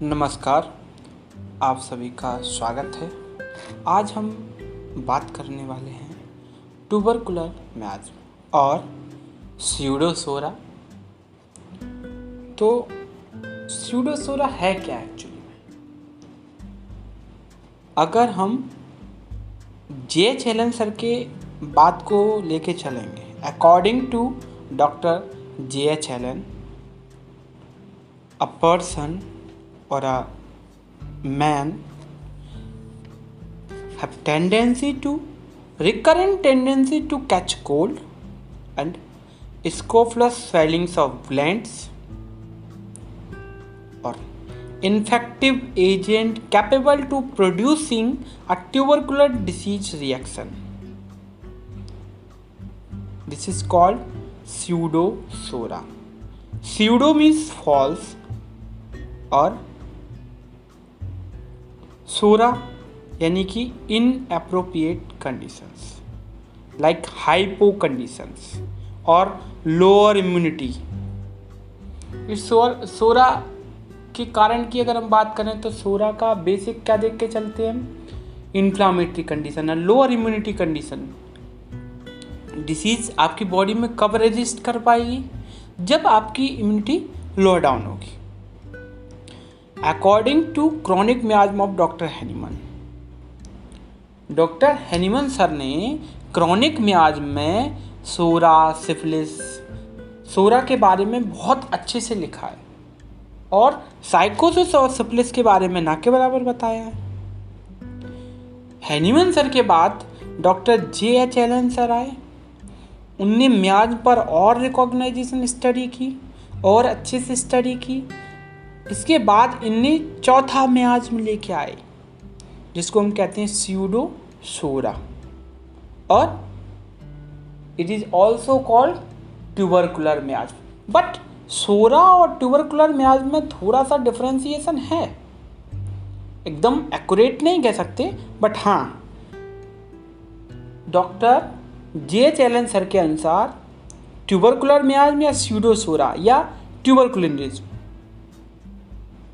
नमस्कार, आप सभी का स्वागत है। आज हम बात करने वाले हैं ट्यूबरकुलर मियास्म और स्यूडोसोरा। तो स्यूडोसोरा है क्या एक्चुअली में? अगर हम जे.एच. एलन सर के बात को लेके चलेंगे, according to doctor J H. Allen, a person or a man have recurrent tendency to catch cold and scrofulous swellings of glands or infective agent capable to producing a tubercular disease reaction. This is called pseudosora. Pseudo means false और सोरा यानी कि inappropriate conditions like hypo conditions और lower immunity. इस सोरा के कारण की अगर हम बात करें तो सोरा का बेसिक क्या देख के चलते हैं हम? इन्फ्लामेटरी कंडीशन है, लोअर इम्यूनिटी कंडीशन। डिसीज आपकी बॉडी में कब रेजिस्ट कर पाएगी? जब आपकी इम्यूनिटी लो डाउन होगी। According to chronic miasm of doctor Hahnemann, doctor Hahnemann sir ने क्रॉनिक मियास्म में सोरा, सिफिलिस, सोरा के बारे में बहुत अच्छे से लिखा है और साइकोसिस और सिफिलिस के बारे में ना के बराबर बताया है। हैनीमन सर के बाद डॉक्टर जे.एच. एलन सर आए। उनने मियास्म पर और रिकॉग्नाइजेशन स्टडी की और अच्छे से स्टडी की। इसके बाद इनने चौथा मियास्म लेके आए जिसको हम कहते हैं स्यूडोसोरा और it is also called tubercular miasm. But psora और ट्यूबरकुलर मियास्म में थोड़ा सा डिफरेंशिएशन है, एकदम एक्यूरेट नहीं कह सकते, बट हाँ, डॉक्टर जे.एच. एलन सर के अनुसार ट्यूबरकुलर मियास्म या स्यूडोसोरा या ट्यूबरकुलिनिज्म,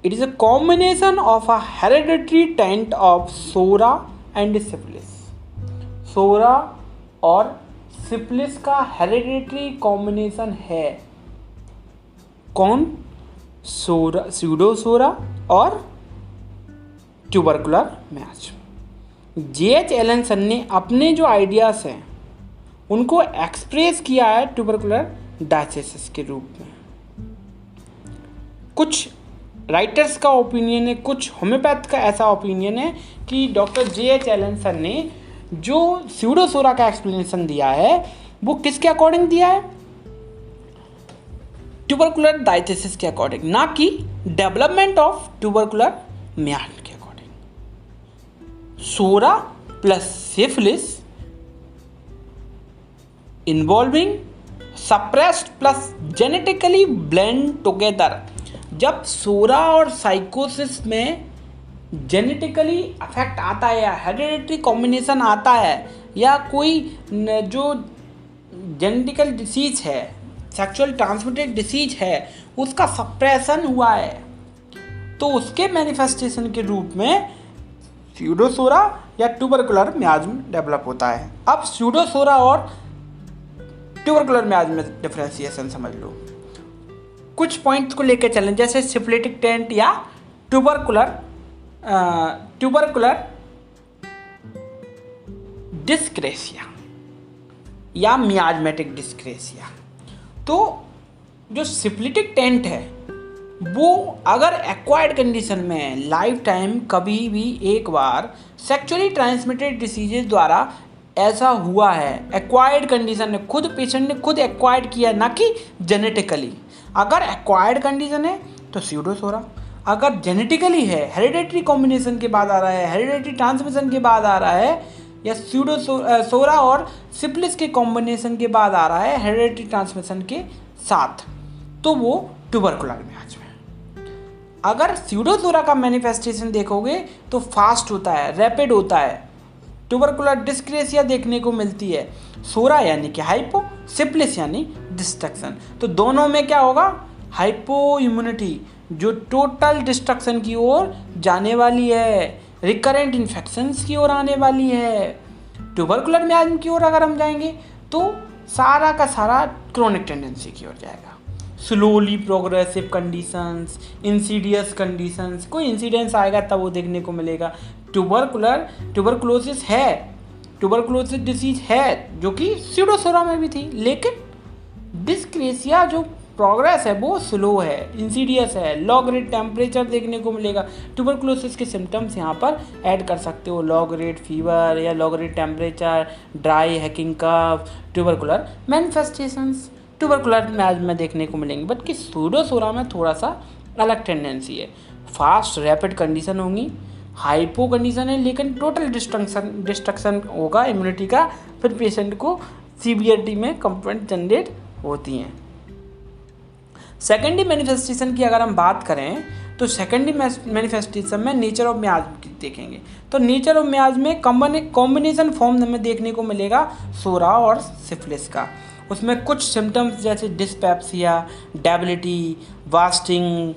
it is a combination of a hereditary taint of sora and syphilis. सोरा और सिफिलिस का हेरिडिटरी कॉम्बिनेशन है। कौन? सोरा, स्यूडोसोरा और ट्यूबरकुलर मियास्म। जे.एच. एलन सन ने अपने जो आइडियाज हैं उनको एक्सप्रेस किया है ट्यूबरकुलर डायसिस के रूप में। कुछ राइटर्स का ओपिनियन है, कुछ होम्योपैथ का ऐसा ओपिनियन है कि डॉक्टर जे.एच. एलन सर ने जो स्यूडोसोरा का एक्सप्लेनेशन दिया है वो किसके अकॉर्डिंग दिया है? ट्यूबरकुलर डायसिस के अकॉर्डिंग, ना कि डेवलपमेंट ऑफ ट्यूबरकुलर मियास्म के according. Psora plus syphilis involving suppressed plus genetically blend together. जब सोरा और साइकोसिस में जेनेटिकली अफेक्ट आता है या हेरिडिटरी कॉम्बिनेशन आता है या कोई जो जेनेटिकल डिसीज है, सेक्सुअल ट्रांसमिटेड डिसीज है, उसका सप्रेशन हुआ है, तो उसके मैनिफेस्टेशन के रूप में स्यूडोसोरा या ट्यूबरकुलर मियास्म डेवलप होता है। अब स्यूडोसोरा और ट्यूबरकुलर मियास्म में डिफरेंशिएशन समझ लो। कुछ पॉइंट्स को लेकर चलें, जैसे सिफिलिटिक टेंट या ट्यूबरकुलर डिस्क्रेसिया या मियाज्मेटिक डिस्क्रेसिया। तो जो सिफिलिटिक टेंट है वो अगर एक्वायर्ड कंडीशन में लाइफ टाइम कभी भी एक बार सेक्सुअली ट्रांसमिटेड डिसीजेज द्वारा ऐसा हुआ है, एक्वायर्ड कंडीशन है, खुद पेशेंट ने खुद एक्वायर्ड किया, ना कि जेनेटिकली। अगर एक्वायर्ड कंडीशन है तो स्यूडोसोरा, अगर जेनेटिकली है, हेरिडिटरी कॉम्बिनेशन के बाद आ रहा है, हेरिडिटरी ट्रांसमिशन के बाद आ रहा है, या स्यूडोसोरा और सिफिलिस के कॉम्बिनेशन के बाद आ रहा है हेरिडिटरी ट्रांसमिशन के साथ, तो वो ट्यूबरकुलर मियास्म है। अगर स्यूडोसोरा का मैनिफेस्टेशन देखोगे तो फास्ट होता है, रैपिड होता है, ट्यूबरकुलर डिस्क्रेसिया देखने को मिलती है। सोरा यानी कि हाइपो, सिफिलिस यानी डिस्ट्रक्शन। तो दोनों में क्या होगा? हाइपो इम्यूनिटी जो टोटल डिस्ट्रक्शन की ओर जाने वाली है, रिकरेंट इन्फेक्शंस की ओर आने वाली है। ट्यूबरकुलर मियाज्म की ओर अगर हम जाएंगे तो सारा का सारा क्रोनिक टेंडेंसी की ओर जाएगा। Slowly progressive conditions, Insidious conditions, कोई इंसिडेंस आएगा तब वो देखने को मिलेगा। ट्यूबरकुलोसिस है, ट्यूबरकुलोसिस डिसीज है जो कि स्यूडोसोरा में भी थी, लेकिन डिस्क्रेसिया जो प्रोग्रेस है वो स्लो है, इंसीडियस है, लो ग्रेड टेम्परेचर देखने को मिलेगा। ट्यूबरकुलोसिस के सिम्टम्स यहाँ पर ऐड कर सकते हो, लो ग्रेड फीवर या low grade temperature, dry hacking cough, tubercular manifestations tubercular miasm में देखने को मिलेंगे। बट कि स्यूडोसोरा में थोड़ा सा अलग टेंडेंसी है, फास्ट रैपिड कंडीशन होंगी, हाइपो कंडीशन है, लेकिन टोटल डिस्ट्रक्शन होगा इम्यूनिटी का, फिर पेशेंट को सीवियरिटी में कंप्लेंट जनरेट होती हैं। सेकेंडरी मैनिफेस्टेशन की अगर हम बात करें तो सेकेंडरी मैनिफेस्टेशन में नेचर ऑफ मियाज्म की देखेंगे तो नेचर ऑफ मियाज्म में कॉम्बिनेशन फॉर्म हमें देखने को मिलेगा सोरा और सिफिलिस का। उसमें कुछ सिम्टम्स जैसे डिस्पेप्सिया, डेबिलिटी, वास्टिंग,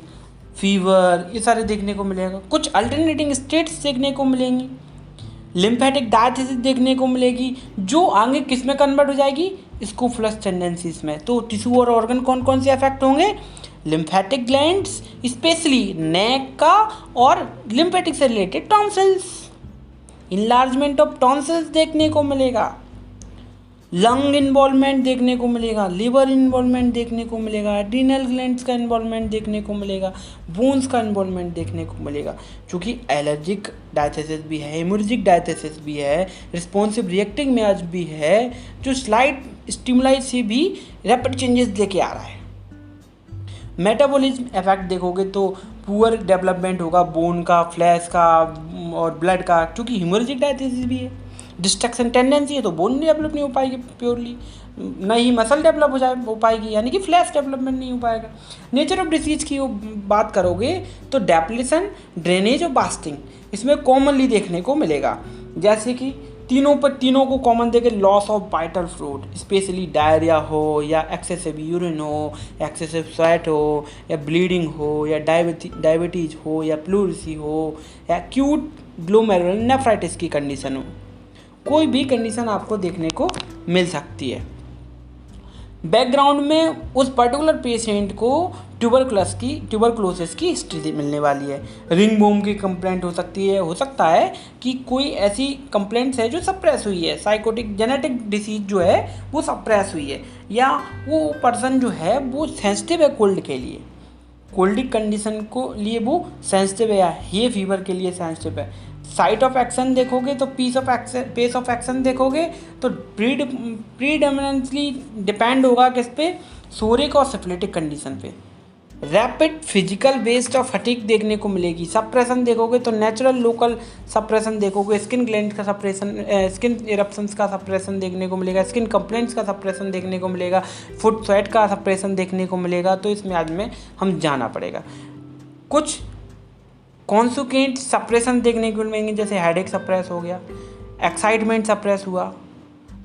फीवर, ये सारे देखने को मिलेगा। कुछ अल्टरनेटिंग स्टेट्स देखने को मिलेंगी, लिम्फेटिक डायथिसिस देखने को मिलेगी जो आगे किस में कन्वर्ट हो जाएगी, स्कूफ्लस टेंडेंसीज में। तो टिश्यू और ऑर्गन कौन कौन से अफेक्ट होंगे, लिम्फेटिक ग्लैंड्स, स्पेशली नेक का, और लिम्फेटिक से related tonsils, enlargement of tonsils देखने को मिलेगा, लंग इन्वॉल्वमेंट देखने को मिलेगा, लिवर इन्वॉल्वमेंट देखने को मिलेगा, एड्रिनल ग्लैंड्स का इन्वॉल्वमेंट देखने को मिलेगा, बोन्स का इन्वॉल्वमेंट देखने को मिलेगा। क्योंकि एलर्जिक डायथिसिस भी है, हेमोरेजिक डायथिसिस भी है, रिस्पॉन्सिव रिएक्टिंग मियाज्म भी है, जो स्लाइट स्टिमुलाई से भी रैपिड चेंजेस लेके आ रहा है। मेटाबॉलिज्म इफेक्ट देखोगे तो पुअर डेवलपमेंट होगा बोन का, फ्लैश का और ब्लड का, क्योंकि हेमोरेजिक डायथिसिस भी है। डिस्ट्रक्शन टेंडेंसी है तो बोन डेवलप नहीं हो पाएगी प्योरली, न ही मसल डेवलप हो पाएगी, यानी कि फ्लैश डेवलपमेंट नहीं हो पाएगा। नेचर ऑफ डिसीज की बात करोगे तो डेप्लेशन, ड्रेनेज और बास्टिंग इसमें कॉमनली देखने को मिलेगा। जैसे कि तीनों को कॉमन देके loss of vital fluid, specially diarrhoea हो या एक्सेसिव यूरिन हो, एक्सेसिव स्वेट हो या ब्लीडिंग हो या डायबिटीज हो या प्लूरिसी हो या एक्यूट ग्लोमेरुलर नेफ्राइटिस की कंडीशन हो, कोई भी कंडीशन आपको देखने को मिल सकती है। बैकग्राउंड में उस पर्टिकुलर पेशेंट को ट्यूबरकुलोसिस की हिस्ट्री मिलने वाली है। रिंग बोम की कंप्लेंट हो सकती है, हो सकता है कि कोई ऐसी कंप्लेंट्स है जो सप्रेस हुई है, साइकोटिक जेनेटिक डिसीज जो है वो सप्रेस हुई है, या वो पर्सन जो है वो सेंसिटिव है कोल्ड के लिए, कोल्डिक कंडीशन को लिए वो सेंसिटिव है, या ये फीवर के लिए सेंसिटिव है। साइट ऑफ एक्शन देखोगे तो पेस ऑफ एक्शन देखोगे तो प्रीडोमिनेंटली डिपेंड होगा किस पे, सोरिक और सिफिलिटिक कंडीशन पे। Rapid physical waste of fatigue देखने को मिलेगी। सप्रेशन देखोगे तो नेचुरल लोकल सप्रेशन देखोगे, स्किन ग्लैंड का सप्रेशन, स्किन इरप्शंस का सप्रेशन देखने को मिलेगा, स्किन कंप्लेंट्स का सप्रेशन देखने को मिलेगा, फुट स्वेट का सप्रेशन देखने को मिलेगा। तो इस म्याद में हम जाना पड़ेगा। कुछ कॉन्सिक्वेंट सप्रेशन देखने को मिलेंगे, जैसे हेडेक सप्रेस हो गया, एक्साइटमेंट सप्रेस हुआ,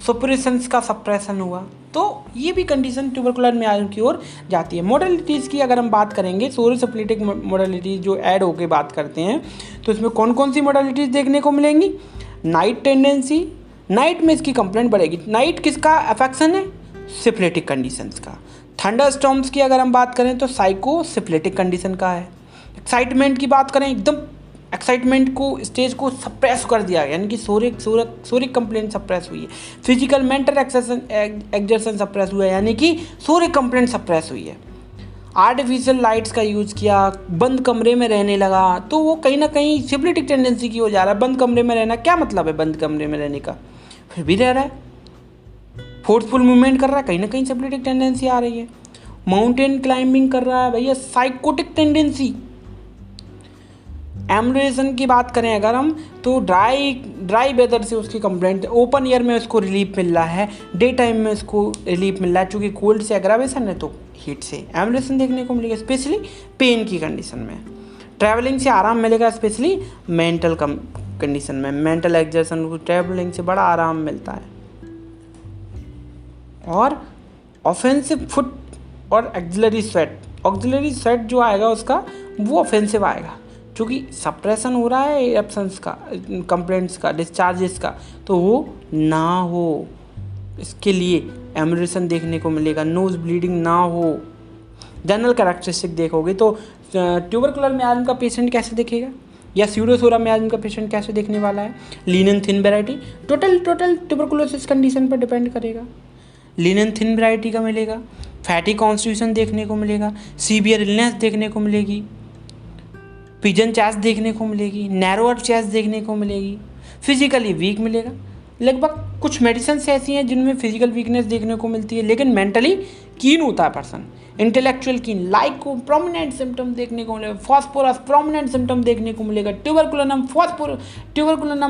सुपरेशंस का सप्रेशन हुआ। तो ये भी कंडीशन ट्यूबरकुलर मियाज्म की ओर जाती है। मॉडलिटीज़ की अगर हम बात करेंगे, सोरोसिफिलिटिक मॉडलिटीज़ जो ऐड होके बात करते हैं, तो इसमें कौन कौन सी मॉडलिटीज़ देखने को मिलेंगी। नाइट टेंडेंसी, नाइट में इसकी कंप्लेंट बढ़ेगी। नाइट किसका अफेक्शन है, सिफिलिटिक कंडीशंस का। थंडर स्टॉर्म्स की अगर हम बात करें तो साइकोसिफिलिटिक कंडीशन का है। एक्साइटमेंट की बात करें, एकदम एक्साइटमेंट को स्टेज को सप्रेस कर दिया, यानी कि सोरिक कंप्लेंट सप्रेस हुई है। फिजिकल मेंटल एक्सर्शन सप्रेस हुआ है, यानी कि सोरिक कंप्लेंट सप्रेस हुई है। आर्टिफिशियल लाइट्स का यूज़ किया, बंद कमरे में रहने लगा, तो वो कहीं ना कहीं सिफिलिटिक टेंडेंसी की हो जा रहा है। बंद कमरे में रहना क्या मतलब है, बंद कमरे में रहने का, फिर भी रह रहा है। फोर्सफुल मूवमेंट कर रहा है, कहीं ना कहीं सिफिलिटिक टेंडेंसी आ रही है। माउंटेन क्लाइंबिंग कर रहा है, भैया साइकोटिक टेंडेंसी। एम्बुलेशन की बात करें अगर हम, तो ड्राई वेदर से उसकी कंप्लेंट, ओपन एयर में उसको रिलीफ मिल रहा है, डे टाइम में उसको रिलीफ मिल रहा है, चूँकि कोल्ड से एग्रावेशन है तो हीट से एम्बुलेशन देखने को मिलेगा, स्पेशली पेन की कंडीशन में। ट्रैवलिंग से आराम मिलेगा, स्पेशली मेंटल कंडीशन में। मेंटल एक्सर्शन को ट्रैवलिंग से बड़ा आराम मिलता है। और ऑफेंसिव फुट और एक्सिलरी स्वेट, ऑक्सिलरी सेट जो आएगा उसका वो ऑफेंसिव आएगा, क्योंकि सप्रेशन हो रहा है एब्सेंस का, कंप्लेंट्स का, डिस्चार्जेस का, तो वो ना हो इसके लिए एम्यूरेशन देखने को मिलेगा, नोज ब्लीडिंग ना हो। जनरल कैरेक्टरिस्टिक देखोगे तो ट्यूबरकुलर मियाज्म का पेशेंट कैसे दिखेगा या स्यूडोसोरा मियाज्म का पेशेंट कैसे देखने वाला है। Lean and thin variety total tuberculosis condition पर डिपेंड करेगा। लीन एंड थिन वैरायटी का मिलेगा, फैटी कॉन्स्टिट्यूशन देखने को मिलेगा, सीवियर इलनेस देखने को मिलेगी, पिजन चेस्ट देखने को मिलेगी, नैरोअर चेस्ट देखने को मिलेगी, फिजिकली वीक मिलेगा। लगभग कुछ मेडिसिन ऐसी हैं जिनमें फिजिकल वीकनेस देखने को मिलती है, लेकिन मेंटली कीन होता है पर्सन, इंटेलेक्चुअल कीन, लाइक को प्रोमिनेंट सिम्टम देखने को मिलेगा, फॉस्फोरस प्रोमिनेंट सिम्टम देखने को मिलेगा, ट्यूबरकुलोनम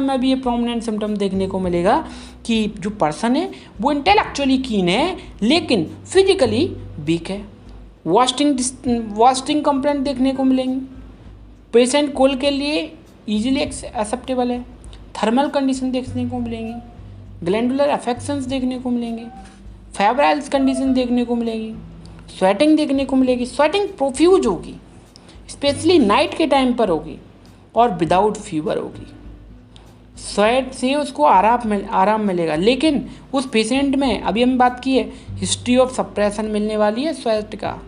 में भी ये प्रोमिनेंट सिम्टम देखने को मिलेगा कि जो पर्सन है वो इंटेलेक्चुअली कीन है लेकिन फिजिकली वीक है। वास्टिंग कंप्लेंट देखने को मिलेंगी, पेशेंट कोल्ड के लिए ईजिली एक्सेप्टेबल है, थर्मल कंडीशन देखने को मिलेंगी, ग्लैंडुलर अफेक्शंस देखने को मिलेंगे, फेब्राइल्स कंडीशन देखने को मिलेगी, स्वेटिंग देखने को मिलेगी, स्वेटिंग प्रोफ्यूज होगी, स्पेशली नाइट के टाइम पर होगी और विदाउट फीवर होगी। स्वेट से उसको आराम मिलेगा, लेकिन उस पेशेंट में अभी हम बात की है हिस्ट्री ऑफ सप्रेशन मिलने वाली है स्वेट का।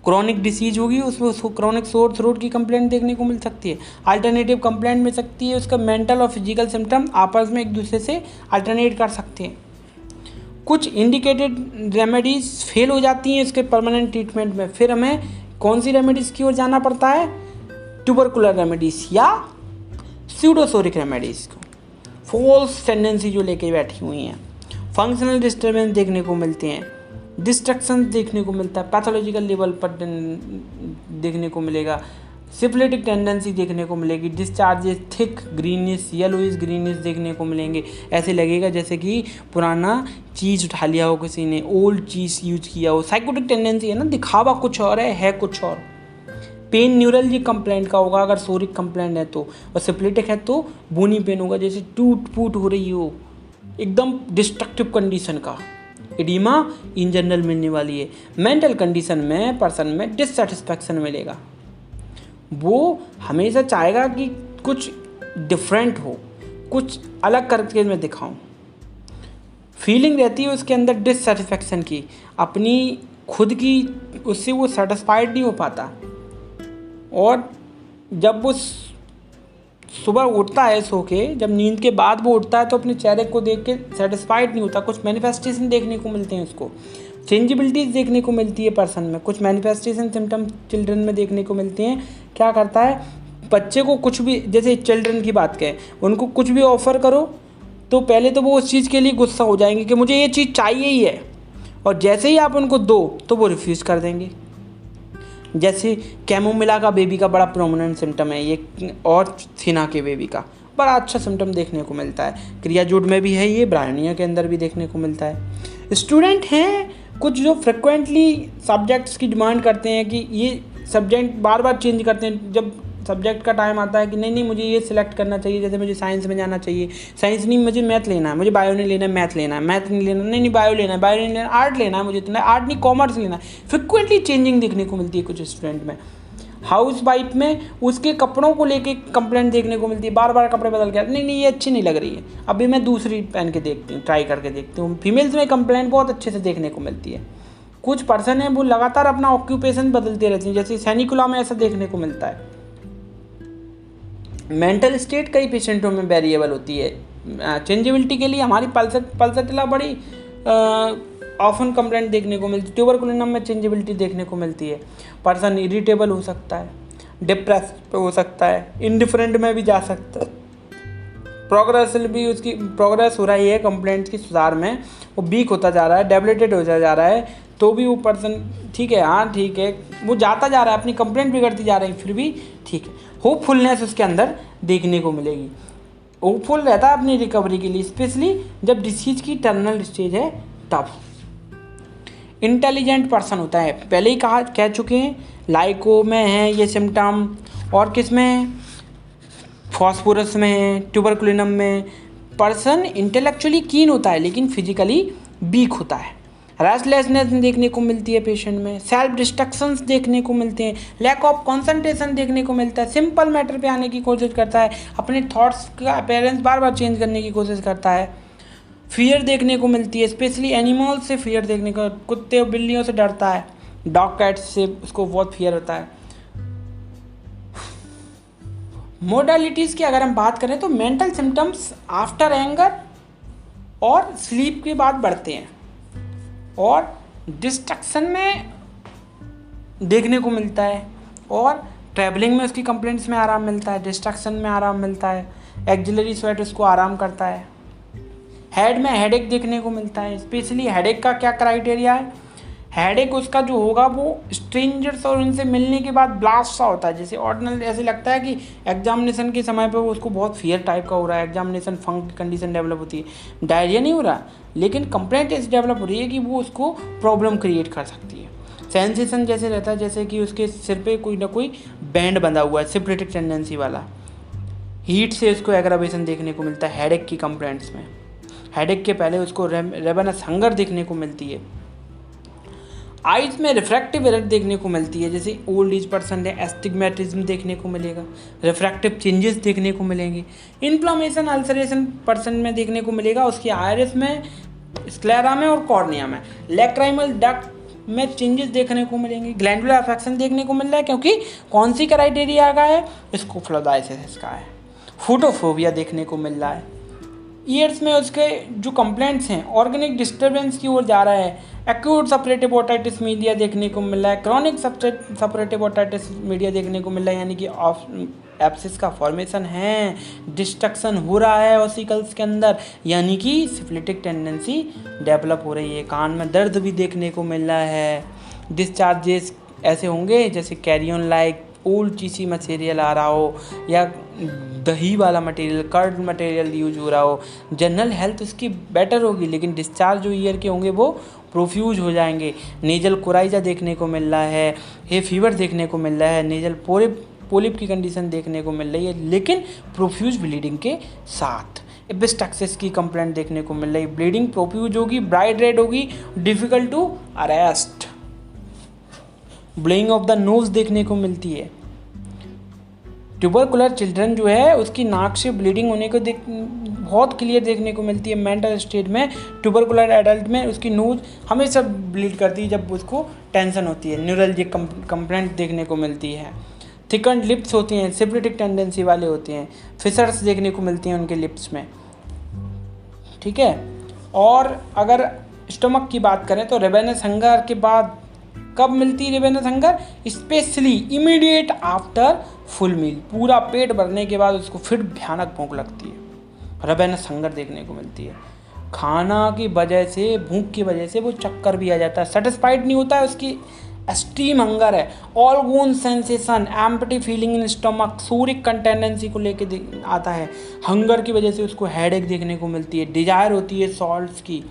क्रॉनिक डिसीज होगी उसमें उसको क्रॉनिक सोर थ्रोट की कंप्लेंट देखने को मिल सकती है, अल्टरनेटिव कंप्लेंट मिल सकती है, उसका मेंटल और फिजिकल सिम्टम आपस में एक दूसरे से अल्टरनेट कर सकते हैं। कुछ इंडिकेटेड रेमेडीज फेल हो जाती हैं इसके परमानेंट ट्रीटमेंट में, फिर हमें कौन सी रेमेडीज़ की ओर जाना पड़ता है, ट्यूबरकुलर रेमेडीज़ या स्यूडोसोरिक रेमेडीज़ को। फॉल्स टेंडेंसी जो लेके बैठी हुई हैं, फंक्शनल डिस्टर्बेंस देखने को मिलते हैं, डिस्ट्रक्शन देखने को मिलता है, पैथोलॉजिकल लेवल पर देखने को मिलेगा, सिफिलिटिक टेंडेंसी देखने को मिलेगी, discharges thick greenish yellowish greenish देखने को मिलेंगे, ऐसे लगेगा जैसे कि पुराना चीज़ उठा लिया हो किसी ने, ओल्ड चीज़ यूज किया हो। साइकोटिक टेंडेंसी है ना, दिखावा कुछ और है कुछ और। पेन न्यूरल्जी कंप्लेंट का होगा अगर सोरिक कंप्लेंट है तो, और सिफिलिटिक है तो बोनी पेन होगा जैसे टूट फूट हो रही हो, एकदम डिस्ट्रक्टिव कंडीशन का। एडिमा इन जनरल मिलने वाली है। मेंटल कंडीशन में पर्सन में डिससेटिस्फैक्शन मिलेगा, वो हमेशा चाहेगा कि कुछ डिफरेंट हो, कुछ अलग करके मैं दिखाऊं। फीलिंग रहती है उसके अंदर डिससेटिस्फैक्शन की, अपनी खुद की उससे वो सेटिस्फाइड नहीं हो पाता, और जब वो सुबह उठता है सो के, जब नींद के बाद वो उठता है तो अपने चेहरे को देख के सेटिस्फाइड नहीं होता। कुछ मैनिफेस्टेशन देखने को मिलते हैं उसको, चेंजिबिलिटीज़ देखने को मिलती है पर्सन में, कुछ मैनिफेस्टेशन सिम्टम चिल्ड्रन में देखने को मिलते हैं। क्या करता है बच्चे को कुछ भी, जैसे चिल्ड्रन की बात करें, उनको कुछ भी ऑफ़र करो तो पहले तो वो उस चीज़ के लिए गुस्सा हो जाएंगे कि मुझे ये चीज़ चाहिए ही है, और जैसे ही आप उनको दो तो वो रिफ्यूज़ कर देंगे। जैसे कैमोमिला का बेबी का बड़ा प्रोमिनेंट सिम्टम है ये, और थीना के बेबी का बड़ा अच्छा सिम्टम देखने को मिलता है। क्रियाजोड में भी है ये, ब्रायोनिया के अंदर भी देखने को मिलता है। स्टूडेंट हैं कुछ जो फ्रिक्वेंटली सब्जेक्ट्स की डिमांड करते हैं कि ये सब्जेक्ट बार बार चेंज करते हैं, जब सब्जेक्ट का टाइम आता है कि नहीं मुझे ये सिलेक्ट करना चाहिए, जैसे मुझे साइंस में जाना चाहिए, साइंस नहीं मुझे मैथ लेना है, मुझे बायो नहीं लेना है मैथ लेना है, मैथ नहीं लेना नहीं बायो लेना है, बायो नहीं लेना आर्ट लेना है, मुझे इतना आर्ट नहीं कॉमर्स लेना है। फ्रिक्वेंटली चेंजिंग देखने को मिलती है कुछ स्टूडेंट में। हाउस वाइफ में उसके कपड़ों को लेके कंप्लेंट देखने को मिलती है, बार बार कपड़े बदल के, नहीं ये अच्छी नहीं लग रही है, अभी मैं दूसरी पहन के देखती हूँ, ट्राई करके देखती हूँ। फीमेल्स में कंप्लेंट बहुत अच्छे से देखने को मिलती है। कुछ पर्सन है वो लगातार अपना ऑक्यूपेशन बदलते रहते हैं, जैसे सैनिकुला में ऐसा देखने को मिलता है। मेंटल स्टेट कई पेशेंटों में वेरिएबल होती है। चेंजेबिलिटी के लिए हमारी पल्सटिला बड़ी ऑफन कंप्लेंट देखने को मिलती है। ट्यूबरकुलोनम में चेंजेबिलिटी देखने को मिलती है। पर्सन इरिटेबल हो सकता है, डिप्रेस हो सकता है, इंडिफरेंट में भी जा सकता है। प्रोग्रेस भी उसकी प्रोग्रेस हो रही है कंप्लेंट की सुधार में, वो वीक होता जा रहा है, डेबिलिटेड हो जा रहा है, तो भी वो पर्सन ठीक है, हाँ ठीक है, वो जाता जा रहा है, अपनी कंप्लेंट बिगड़ती जा रही है, फिर भी ठीक है। होपफुलनेस उसके अंदर देखने को मिलेगी, होपफुल रहता है अपनी रिकवरी के लिए, स्पेशली जब डिसीज की टर्मिनल स्टेज है तब। इंटेलिजेंट पर्सन होता है, पहले ही कह चुके हैं, लाइको में है ये सिम्टम, और किस में है, फॉस्फोरस में है, ट्यूबरकुलोनम में। पर्सन इंटेलेक्चुअली कीन होता है लेकिन फिजिकली वीक होता है। रेस्टलेसनेस देखने को मिलती है पेशेंट में, सेल्फ डिस्ट्रक्शंस देखने को मिलते हैं, लैक ऑफ कंसंट्रेशन देखने को मिलता है, सिंपल मैटर पे आने की कोशिश करता है, अपने थॉट्स का अपेयरेंस बार बार चेंज करने की कोशिश करता है, फियर देखने को मिलती है, स्पेशली एनिमल्स से फियर देखने को, कुत्ते और बिल्लियों से डरता है, डॉग कैट से उसको बहुत फियर होता है। मोडालिटीज़ की अगर हम बात करें तो मेंटल सिम्टम्स आफ्टर एंगर और स्लीप के बाद बढ़ते हैं, और डिस्ट्रक्शन में देखने को मिलता है, और ट्रैवलिंग में उसकी कंप्लेंट्स में आराम मिलता है, डिस्ट्रक्शन में आराम मिलता है, एक्सिलरी स्वेट उसको आराम करता है, हेड में हेडेक देखने को मिलता है। स्पेशली हेडेक का क्या क्राइटेरिया है, हेडेक उसका जो होगा वो स्ट्रेंजर्स और उनसे मिलने के बाद ब्लास्ट सा होता है, जैसे ऑर्डिनल ऐसे लगता है कि एग्जामिनेशन के समय पे वो उसको बहुत फियर टाइप का हो रहा है, एग्जामिनेशन फंक की कंडीशन डेवलप होती है, डायरिया नहीं हो रहा लेकिन कंप्लेंट ऐसी डेवलप हो रही है कि वो उसको प्रॉब्लम क्रिएट कर सकती है। सेंसेशन जैसे रहता है जैसे कि उसके सिर पे कोई ना कोई बैंड बंधा हुआ है, सिप्रेटिक टेंडेंसी वाला। हीट से उसको एग्रावेशन देखने को मिलता है हेडेक की कंप्लेंट्स में। हेडेक के पहले उसको रेवेनस हंगर देखने को मिलती है। आइज में रिफ्रैक्टिव एरर देखने को मिलती है, जैसे ओल्ड एज पर्सन है एस्टिग्मेटिज्म देखने को मिलेगा, रिफ्रैक्टिव चेंजेस देखने को मिलेंगे, इन्फ्लामेशन अल्सरेशन पर्सन में देखने को मिलेगा, उसकी आयरिस में, स्क्लेरा में और कॉर्निया में, लैक्राइमल डक्ट में चेंजेस देखने को मिलेंगे, ग्लैंडुलर अफेक्शन देखने को मिल रहा है क्योंकि कौन सी क्राइटेरिया का है, इसको फ्लोडाइसिस का है, फोटोफोबिया देखने को मिल रहा है। ईयर्स में उसके जो कंप्लेंट्स हैं ऑर्गेनिक डिस्टर्बेंस की ओर जा रहा है, एक्यूट सपरेटिव ओटाइटिस मीडिया देखने को मिल रहा है, क्रॉनिक सपरेटिव ओटाइटिस मीडिया देखने को मिल रहा है, यानी कि एब्सिस का फॉर्मेशन है, डिस्ट्रक्शन हो रहा है ऑसिकल्स के अंदर, यानी कि सिफिलिटिक टेंडेंसी डेवलप हो रही है। कान में दर्द भी देखने को मिल रहा है, डिस्चार्जेस ऐसे होंगे जैसे carrion like old cheesy material आ रहा हो या दही वाला मटेरियल, कर्ड मटेरियल यूज हो रहा हो। जनरल हेल्थ उसकी बेटर होगी लेकिन डिस्चार्ज जो ईयर के होंगे वो प्रोफ्यूज हो जाएंगे। नेजल कोराइजा देखने को मिल रहा है, हे फीवर देखने को मिल रहा है, नेजल पोलिप की कंडीशन देखने को मिल रही है लेकिन प्रोफ्यूज ब्लीडिंग के साथ। एबिस्टैक्सिस की कंप्लेंट देखने को मिल रही है, ब्लीडिंग प्रोफ्यूज होगी, ब्राइट रेड होगी, difficult to arrest, blowing of the nose देखने को मिलती है। ट्यूबरकुलर चिल्ड्रन जो है उसकी नाक से ब्लीडिंग होने को बहुत क्लियर देखने को मिलती है। मेंटल स्टेट में ट्यूबरकुलर एडल्ट में उसकी नोज हमेशा ब्लीड करती है जब उसको टेंशन होती है। न्यूरल्जिक कंप्लेंट देखने को मिलती है। थिकन्ड लिप्स होती हैं, सिफिलिटिक टेंडेंसी वाले होते हैं, फिशर्स देखने को मिलती हैं उनके लिप्स में, ठीक है। और अगर स्टमक की बात करें तो रेवेनस हंगर के बाद कब मिलती है ravenous hunger, specially immediate after full meal, पूरा पेट भरने के बाद उसको फिर भयानक भूख लगती है, रेवेनस हंगर देखने को मिलती है। खाना की वजह से, भूख की वजह से वो चक्कर भी आ जाता है, सेटिस्फाइड नहीं होता है, उसकी एक्सट्रीम हंगर है। All gone sensation, empty feeling in stomach, psoric tendency को लेके आता है। हंगर की वजह से उसको हेडेक देखने को मिलती है, डिजायर होती है सॉल्ट्स की,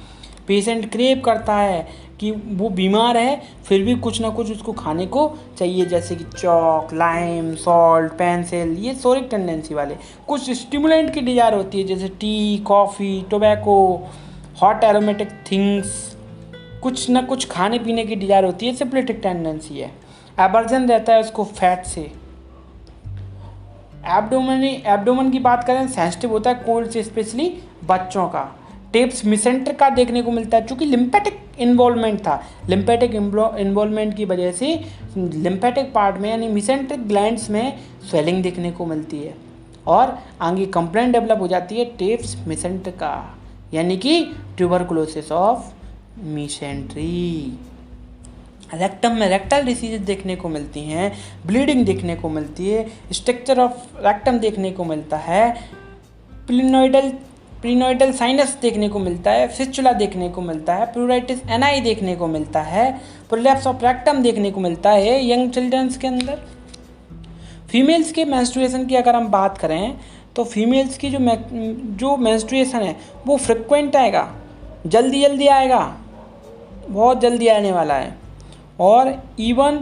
पेशेंट क्रेव करता है कि वो बीमार है फिर भी कुछ ना कुछ उसको खाने को चाहिए, जैसे कि चॉक, लाइम, सॉल्ट, पेंसिल, ये सोरिक टेंडेंसी वाले। कुछ स्टिमुलेंट की डिजायर होती है जैसे T, coffee, tobacco, hot aromatic things, कुछ ना कुछ खाने पीने की डिजायर होती है, सिफिलिटिक टेंडेंसी है। एवर्जन रहता है उसको फैट से। एब्डोमेन की बात करें सेंसिटिव होता है कोल्ड से, स्पेशली बच्चों का। टेप्स मिसेंट्रिक का देखने को मिलता है, चूँकि लिम्फेटिक इन्वॉल्वमेंट था, लिम्फेटिक इन्वॉल्वमेंट की वजह से लिम्फेटिक पार्ट में यानी मिसेंट्रिक ग्लैंड्स में स्वेलिंग देखने को मिलती है और आगे कंप्लेंट डेवलप हो जाती है टेप्स मिसेंट्रिका, यानी कि ट्यूबरकुलोसिस ऑफ मिसेंट्री। रेक्टम में रेक्टल डिसीजेज देखने को मिलती हैं, ब्लीडिंग देखने को मिलती है, स्ट्रक्चर ऑफ रेक्टम देखने को मिलता है, प्रीनोइडल साइनस देखने को मिलता है, फिस्चुला देखने को मिलता है, प्लूराइटिस एनाई देखने को मिलता है, प्रोलैप्स ऑफ रेक्टम देखने को मिलता है यंग चिल्ड्रंस के अंदर। फीमेल्स के मेंस्ट्रुएशन की अगर हम बात करें तो फीमेल्स की जो मेंस्ट्रुएशन है वो फ्रिक्वेंट आएगा, जल्दी आएगा, बहुत जल्दी आने वाला है, और इवन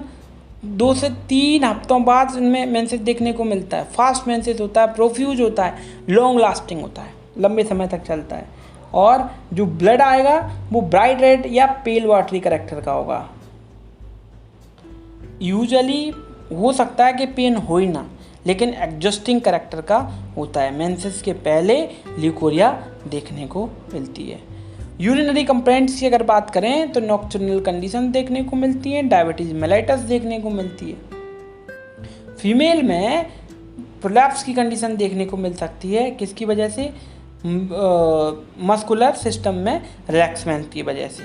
2 से 3 हफ्तों बाद इनमें मेंसेस देखने को मिलता है। फास्ट मेंसेस होता है, प्रोफ्यूज होता है, लॉन्ग लास्टिंग होता है, लंबे समय तक चलता है। और जो ब्लड आएगा वो ब्राइट रेड या पेल वाटरी कैरेक्टर का होगा। यूजुअली हो सकता है कि पेन हो ही ना, लेकिन एडजस्टिंग कैरेक्टर का होता है। मेंसेस के पहले ल्यूकोरिया देखने को मिलती है। यूरिनरी कंप्लेंट्स की अगर बात करें तो नॉक्टर्नल कंडीशन देखने को मिलती है, डायबिटीज मेलाइटस देखने को मिलती है। फीमेल में प्रोलैप्स की कंडीशन देखने को मिल सकती है, किसकी वजह से? मस्कुलर सिस्टम में रिलैक्समेंट की वजह से,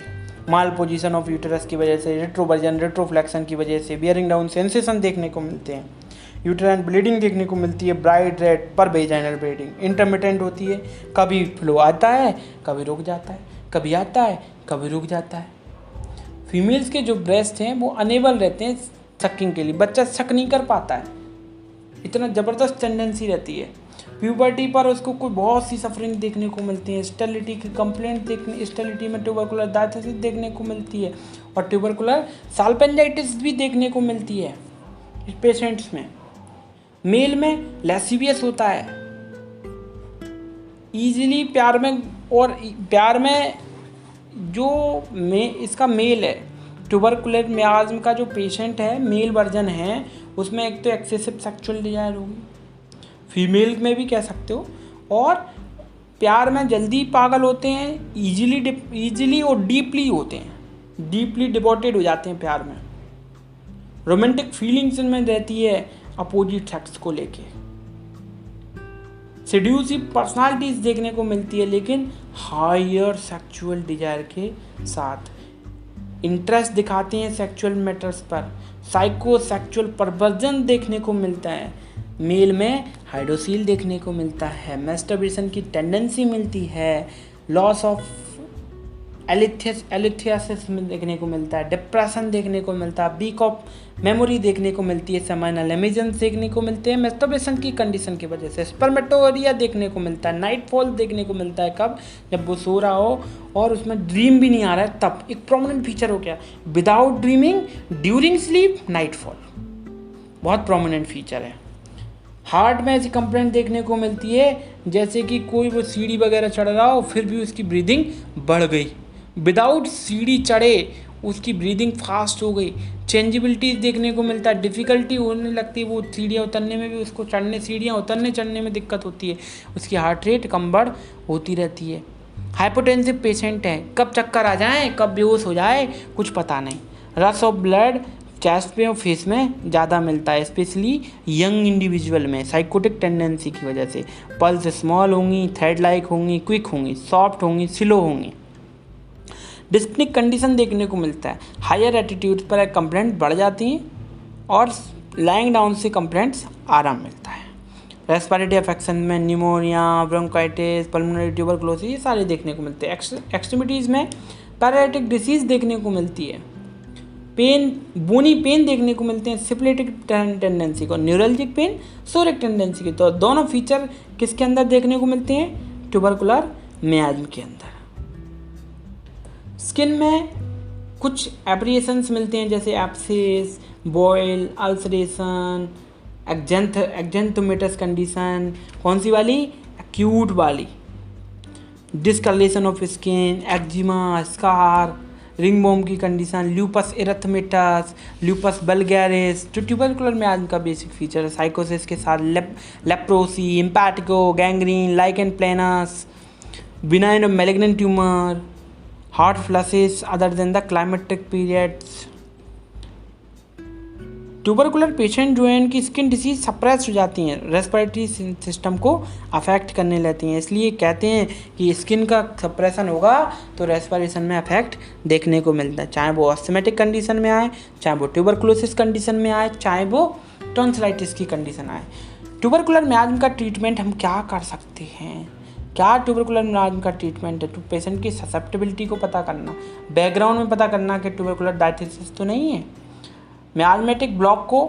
माल पोजीशन ऑफ यूटेरस की वजह से, रेट्रोवर्जन रेट्रोफ्लेक्शन की वजह से बियरिंग डाउन सेंसेशन देखने को मिलते हैं। यूटेराइन ब्लीडिंग देखने को मिलती है, ब्राइट रेड पर वेजाइनल ब्लीडिंग इंटरमिटेंट होती है, कभी फ्लो आता है कभी रुक जाता है, कभी आता है कभी रुक जाता है। फीमेल्स के जो ब्रेस्ट हैं वो अनेबल रहते हैं सकिंग के लिए, बच्चा सक नहीं कर पाता है, इतना ज़बरदस्त टेंडेंसी रहती है। प्यूबर्टी पर उसको कोई बहुत सी सफरिंग देखने को मिलती है, स्टेरिलिटी की कंप्लेंट देखने, स्टेरिलिटी में ट्यूबरकुलर डायथिसिस देखने को मिलती है और ट्यूबरकुलर साल्पेंजाइटिस भी देखने को मिलती है इस पेशेंट्स में। मेल में लैसिवियस होता है, ईजिली प्यार में, और प्यार में जो इसका मेल है ट्यूबरकुलर मियाज्म का जो पेशेंट है, मेल वर्जन है, उसमें एक तो एक्सेसिव सेक्सुअल डिजायर होगी, फीमेल में भी कह सकते हो, और प्यार में जल्दी पागल होते हैं, ईजिली और डीपली होते हैं, डीपली डिवोटेड हो जाते हैं प्यार में। रोमांटिक फीलिंग्स इनमें रहती है अपोजिट सेक्स को लेके। सेड्यूसिव पर्सनालिटीज देखने को मिलती है, लेकिन हायर सेक्सुअल डिजायर के साथ इंटरेस्ट दिखाते हैं सेक्सुअल मैटर्स पर। साइकोसेक्सुअल परवर्जन देखने को मिलता है। मेल में हाइड्रोसील देखने को मिलता है, मैस्टरबेशन की टेंडेंसी मिलती है, लॉस ऑफ एलिथियासिस में देखने को मिलता है, डिप्रेशन देखने को मिलता है, वीक ऑफ मेमोरी देखने को मिलती है, सेमाइनल एमिजन्स देखने को मिलते हैं मैस्टरबेशन की कंडीशन की वजह से, स्पर्मेटोरिया देखने को मिलता है, नाइटफॉल देखने को मिलता है, कब? जब वो सो रहा हो और उसमें ड्रीम भी नहीं आ रहा है, तब एक प्रोमिनेंट फीचर हो गया, without dreaming during sleep nightfall, बहुत प्रोमिनेंट फीचर है। हार्ट में ऐसी कंप्लेंट देखने को मिलती है जैसे कि कोई वो सीढ़ी वगैरह चढ़ रहा हो फिर भी उसकी ब्रीदिंग बढ़ गई, विदाउट सीढ़ी चढ़े उसकी ब्रीदिंग फास्ट हो गई। चेंजिबिलिटी देखने को मिलता है, डिफ़िकल्टी होने लगती है, वो सीढ़ियाँ उतरने में भी उसको सीढ़ियाँ उतरने चढ़ने में दिक्कत होती है, उसकी हार्ट रेट कम बढ़ होती रहती है। हाइपोटेंसिव पेशेंट है, कब चक्कर आ जाए कब बेहोश हो जाए कुछ पता नहीं। रश ऑफ ब्लड चेस्ट पे और फेस में ज़्यादा मिलता है, स्पेशली यंग इंडिविजुअल में साइकोटिक टेंडेंसी की वजह से। पल्स स्मॉल होंगी, थ्रेड लाइक होंगी, क्विक होंगी, सॉफ्ट होंगी, स्लो होंगी। डिस्पनिक कंडीशन देखने को मिलता है, हायर एटीट्यूड पर कंप्लेंट बढ़ जाती हैं और लाइंग डाउन से कंप्लेंट्स आराम मिलता है। रेस्पिरेटरी अफेक्शन में निमोनिया, ब्रोंकाइटिस, पल्मोनरी ट्यूबरकुलोसिस, ये सारे देखने को मिलते हैं। एक्सट्रीमिटीज़ में पैरालिटिक डिसीज देखने को मिलती है, पेन, बोनी पेन देखने को मिलते हैं, सिफिलिटिक टेंडेंसी को, न्यूरल्जिक पेन, सोरिक टेंडेंसी की। तो दोनों फीचर किसके अंदर देखने को मिलते हैं? ट्यूबरकुलर मियाज्म के अंदर। स्किन में कुछ एब्रिएशंस मिलते हैं जैसे abscess, boil, ulceration, exanthematous condition, कौन सी वाली? एक्यूट वाली। Discolouration of skin, eczema, scar, ringworm की condition, lupus erythematosus, lupus vulgaris, जो ट्यूबरकुलर मियाज्म का बेसिक फीचर है। साइकोसिस के साथ leprosy, impetigo, gangrene, lichen planus, benign और malignant tumour, hot flushes other than the climacteric periods. Tubercular patient जो है इनकी स्किन डिसीज सप्रेस हो जाती हैं, रेस्पिरेटरी सिस्टम को अफेक्ट करने लगती हैं, इसलिए कहते हैं कि स्किन का सप्रेशन होगा तो रेस्पिरेशन में अफेक्ट देखने को मिलता है, चाहे वो अस्थमेटिक कंडीशन में आए, चाहे वो ट्यूबरकुलोसिस कंडीशन में आए, चाहे वो टॉन्सिलाइटिस की कंडीशन आए। ट्यूबरकुलर मियाज्म का ट्रीटमेंट हम क्या कर सकते हैं? क्या ट्यूबरकुलर मियाज्म का ट्रीटमेंट है? तो पेशेंट की ससेप्टेबिलिटी को पता करना, बैकग्राउंड में पता करना कि ट्यूबरकुलर डायथिसिस तो नहीं है, मियाज्मेटिक ब्लॉक को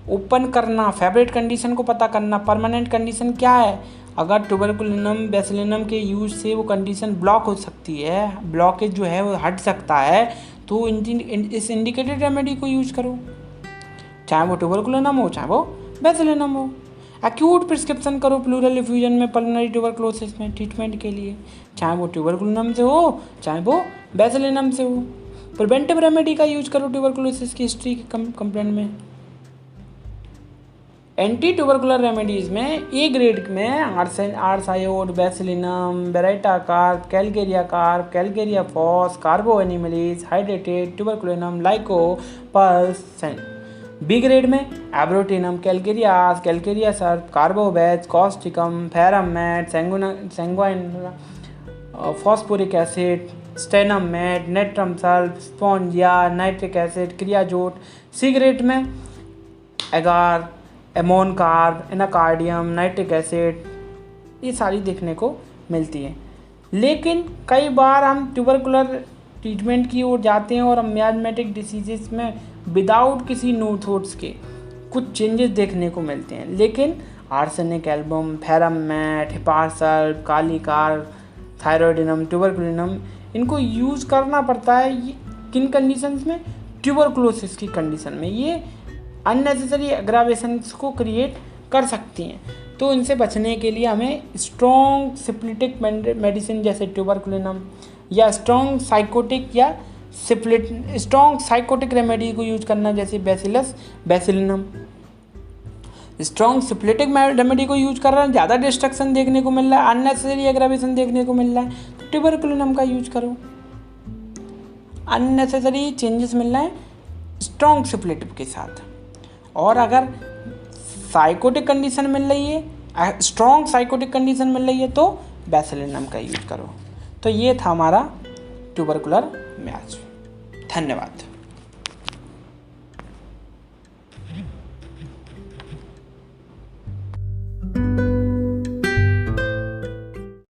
ओपन करना, फेवरेट कंडीशन को पता करना, परमानेंट कंडीशन क्या है। अगर ट्यूबरकुलिनम बेसिलिनम के यूज से वो कंडीशन ब्लॉक हो सकती है, ब्लॉकेज जो है वो हट सकता है, तो इस इंडिकेटेड रेमेडी को यूज करो, चाहे वो ट्यूबरकुलिनम हो चाहे वो बेसिलिनम हो। एक्यूट प्रिस्क्रिप्शन करो प्लूरल इफ्यूजन में पल्मोनरी ट्यूबरकुलोसिस में ट्रीटमेंट के लिए, चाहे वो ट्यूबरकुलिनम से हो चाहे वो बैसिलिनम से हो। प्रिवेंटिव रेमेडी का यूज करो ट्यूबरकुलोसिस की हिस्ट्री के कंप्लेंट में। एंटी ट्यूबरकुलर रेमेडीज़ में ए ग्रेड में ars iod, bacillinum, baryta carb, calcarea phos, carbo animalis, hydrated tuberculinum, lyco, puls. B grade में abrotanum, calcarea sulph, carbo veg, causticum, ferrum met, sanguine, phosphoric acid, stannum met, natrum sulph, spongia, nitric acid, kreosote. C grade में agar, ammon carb, anacardium, nitric acid, ये सारी देखने को मिलती है। लेकिन कई बार हम ट्यूबरकुलर ट्रीटमेंट की ओर जाते हैं और मियाज़मेटिक डिसीजेस में विदाउट किसी नो थॉट्स के कुछ चेंजेस देखने को मिलते हैं। लेकिन आर्सेनिक एल्बम, फेरमैट, हिपारसल्फ, कालीकार, थायरॉयडिनम, ट्यूबरकुलिनम, इनको यूज़ करना पड़ता है। ये किन कंडीशंस में? ट्यूबरकुलोसिस की कंडीशन में ये अननेसेसरी एग्रावेशंस को क्रिएट कर सकती हैं। तो इनसे बचने के लिए हमें स्ट्रॉन्ग सिप्लिटिक मेडिसिन जैसे ट्यूबरकुलिनम या स्ट्रॉन्ग साइकोटिक रेमेडी को यूज करना जैसे बैसिलिनम। स्ट्रॉन्ग सिप्लिटिक रेमेडी को यूज कर रहे हैं, ज़्यादा डिस्ट्रक्शन देखने को मिल रहा है, अननेसेसरी एग्रावेशन देखने को मिल रहा है, तो ट्यूबरकुलिनम का यूज करो। अननेसेसरी चेंजेस मिल रहे हैं स्ट्रॉन्ग सिप्लिटिक के साथ। और अगर साइकोटिक कंडीशन मिल रही है, स्ट्रॉन्ग साइकोटिक कंडीशन मिल रही है, तो बैसिलिनम का यूज करो। तो ये था हमारा ट्यूबरकुलर मियाज। धन्यवाद।